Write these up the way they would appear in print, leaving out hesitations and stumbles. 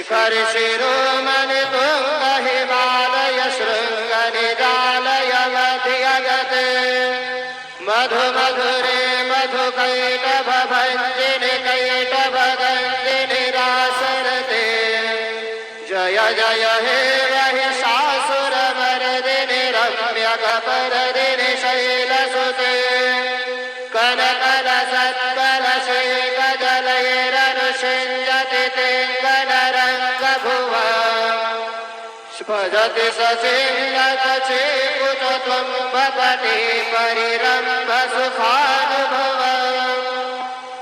शिखर शिरोमणि तुंग हिमालय शृंग निजालय मध्यगते मधु मधुरे मधु कैटभ भंजिनि कैटभ गंजिनि रासरते जय जय हे महिषासुर मर्दिनि रम्य कपर्दिनि शैलसुते कनकल सत्कल शेख जलैरनुषिञ्जति तेङ्गनरङ्गभुव भजति सचेकुच त्वं भवति परिरम्भ सुखानुभव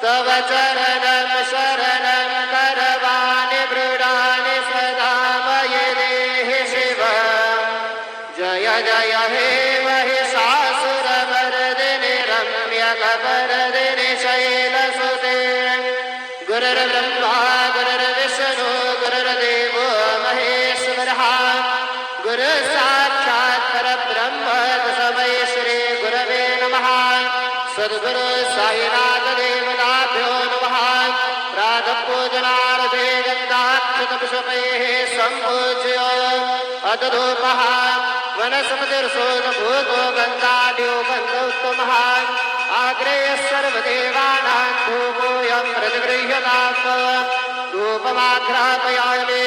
तव चरणं शरणं करवाणि मृडानि सदा मयि देहि शिव जय जय हे महिषासुरमर्दिनि रम्यकपर्दिनि शैलसुते गुरुर्ब्रह्मा गुरुर्विष्णु गुरुर्देवो महेश्वरः गुरुसाक्षात् परब्रह्म तस्मै श्री गुरवे नमः सद्गुरु साईनाथ देवताभ्यो नमः प्रातःपूजनार्थे गन्धाक्षतपुष्पैः सम्पूज्य अदधूपः वनस्पतिर्षोडभूतो गन्धाढ्यो गन्धोत्तमः आग्रेय सर्वदेवानां धूपोऽयं प्रतिगृह्यतात् धूपमाघ्रापयामि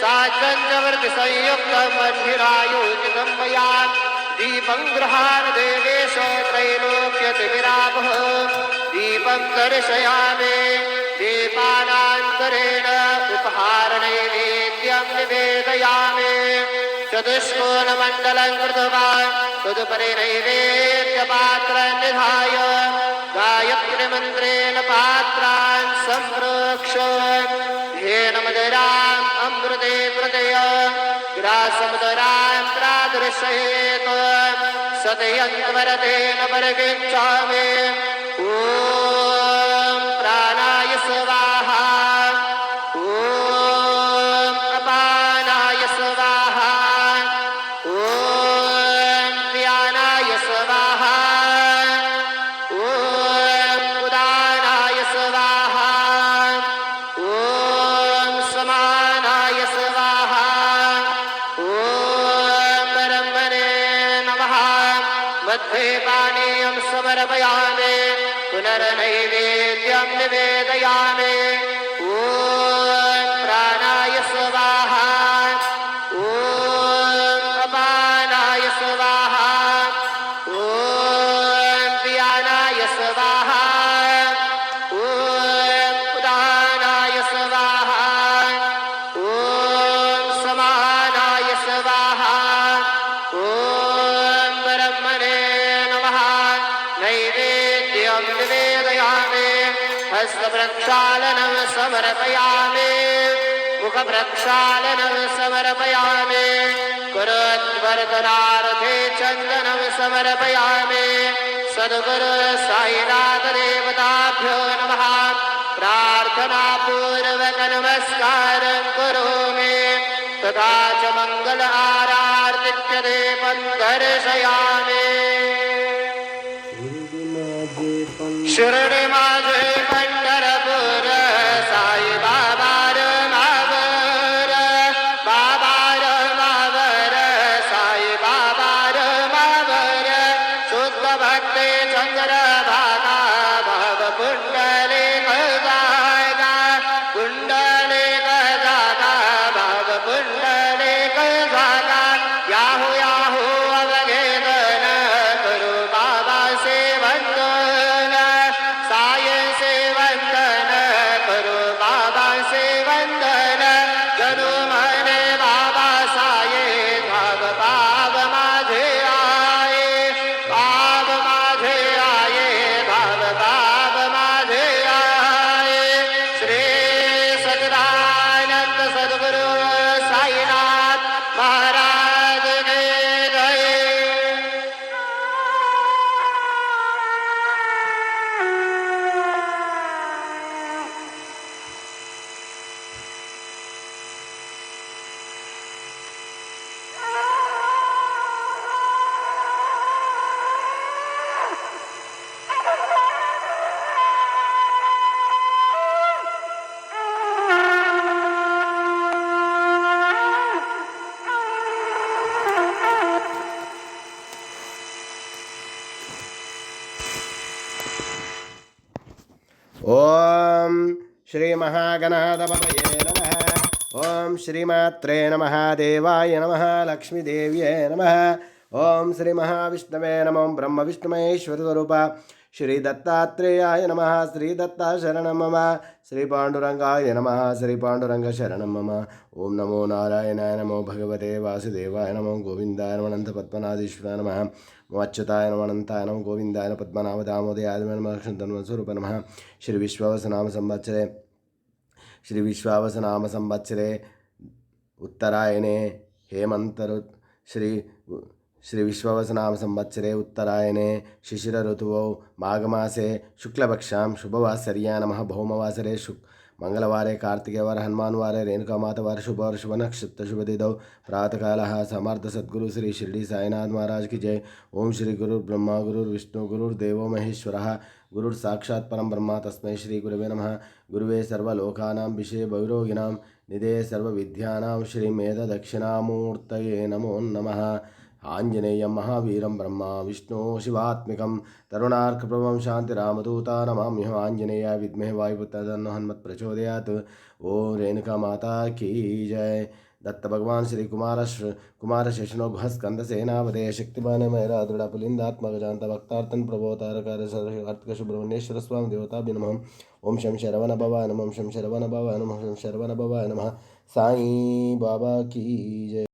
साज्जन्यवर्तिसंयुक्तं मन्दिरायोजितं मया दीपं गृहाण देवेश त्रैलोक्यतिमिरापः दीपं दर्शयामि दीपानान्तरेण उपहारनैवेद्यं निवेदयामि चतुष्कोणमण्डलं कृत्वा तदुपरि नैवेद्यपात्रं निधाय गायत्रीमन्त्रेण पात्रान् सम्प्रोक्ष्य येन मदराम् अमृते कृतय ग्रासमदरां प्रादर्शयेत् सतयन्वरतेन वर्गिच्छामि ॐ प्राणाय स्वाहा ॐ अपानाय स्वाहा ॐ व्यानाय स्वाहा ॐ उदानाय स्वाहा ॐ समानाय स्वाहा ॐ ब्रह्मणे नमः मध्ये पानीयं समर्पयामि पुनर्नैवेद्यं निवेदयामि ॐ प्राणाय स्वाहा ॐ अपानाय स्वाहा ॐ व्यानाय स्वाहा ॐ उदानाय स्वाहा ॐ समानाय स्वाहा ॐ ब्रह्मणे नमः नैवेद्यं निवेदयामि हस्तप्रक्षालनं समर्पयामि मुखप्रक्षालनं समर्पयामि करोद्वर्धनार्थे चन्दनं समर्पयामि सद्गुरु साईनाथ देवताभ्यो नमः प्रार्थनापूर्वक नमस्कारं करोमि तथा च मङ्गल आरार्तिक्यदीपं दर्शयामि शिर्डी माझे पंढरपूर साई बाबा मावर बाबा मावर साई बाबा मावर शुद्ध भक्ती चंद्र भागा भाव कुंडली जागा कुंडली जागा भाव कुंडली जागा याहू याहू अवघेदन करू बाबा सेवन ఓం శ్రీ మహాగణాధిపతయే నమః. ఓం శ్రీమాత్రే నమః. దేవాయ నమః. లక్ష్మీదేవ్యే నమః. ఓం శ్రీ మహావిష్ణవే నమో బ్రహ్మ విష్ణుమహేశ్వర స్వరూప శ్రీ దత్తాత్రేయాయ నమః. శ్రీ దత్తా శరణం మమ. శ్రీ పాండురంగాయ నమః. శ్రీ పాండురంగ శరణం మమ. ఓం నమో నారాయణాయ నమో భగవతే వాసుదేవాయ నమో గోవిందాయ నమో అనంత పద్మనాథీశ్వరాయ నమః. నమో అచ్యుతాయ నమో అనంతాయ నమో గోవిందాయ నమో పద్మనాభ దామోదయాయ నమో లక్ష్మీధర్మస్వరూప నమః. श्री विश्वावसनाम संवत्सरे उत्तरायणे हेमंत श्री विश्वावसनाम संवत्सरे उत्तरायणे शिशिर ऋतुवौ माघमासे शुक्लपक्षां शुभवासर्या नमः. भौमवासरे मंगलवारे कार्तिकेवार हनुमानवारे रेणुकामातवार शुभ नक्षत्र शुभ तिथौ प्रातःकालः समर्थ सद्गुरु श्री शिरडी साईनाथ महाराज की जय. ओम श्री गुरु ब्रह्मा गुरुर्विष्णु गुरुर्देवो महेश्वरः गुरुर् साक्षात् परम ब्रह्म तस्मै श्री गुरुवे नमः. गुरुवे सर्वलोकानां विषये भैरोगिणां निधे सर्वविद्यानां श्रीमेध दक्षिणामूर्तये नमो नमः. आंजनेयं महावीरं ब्रह्मा विष्णु शिवात्मिकं तरुणार्कप्रभं शान्तिरामदूता नमाम्यहम्. आंजनेयाय विद्महे वायुपुत्राय तन्नो हनुमत् प्रचोदयात्. ओ रेणुका माता की जय. दत्त भगवान श्री कुमार शेषनो गुहस्कंद सेनापते शक्तिमान मेरा दृढ़ पुलिंदात्मक जानता भक्तार्थन प्रभोतारकार सर्वार्थ सुब्रह्मण्येश्वर स्वामी देवताभ्यो नमः. ओम शं शरवण भवाय नमः. शं शरवण भवाय नमः. शं शरवण भवाय नमः. साईं बाबा की जय.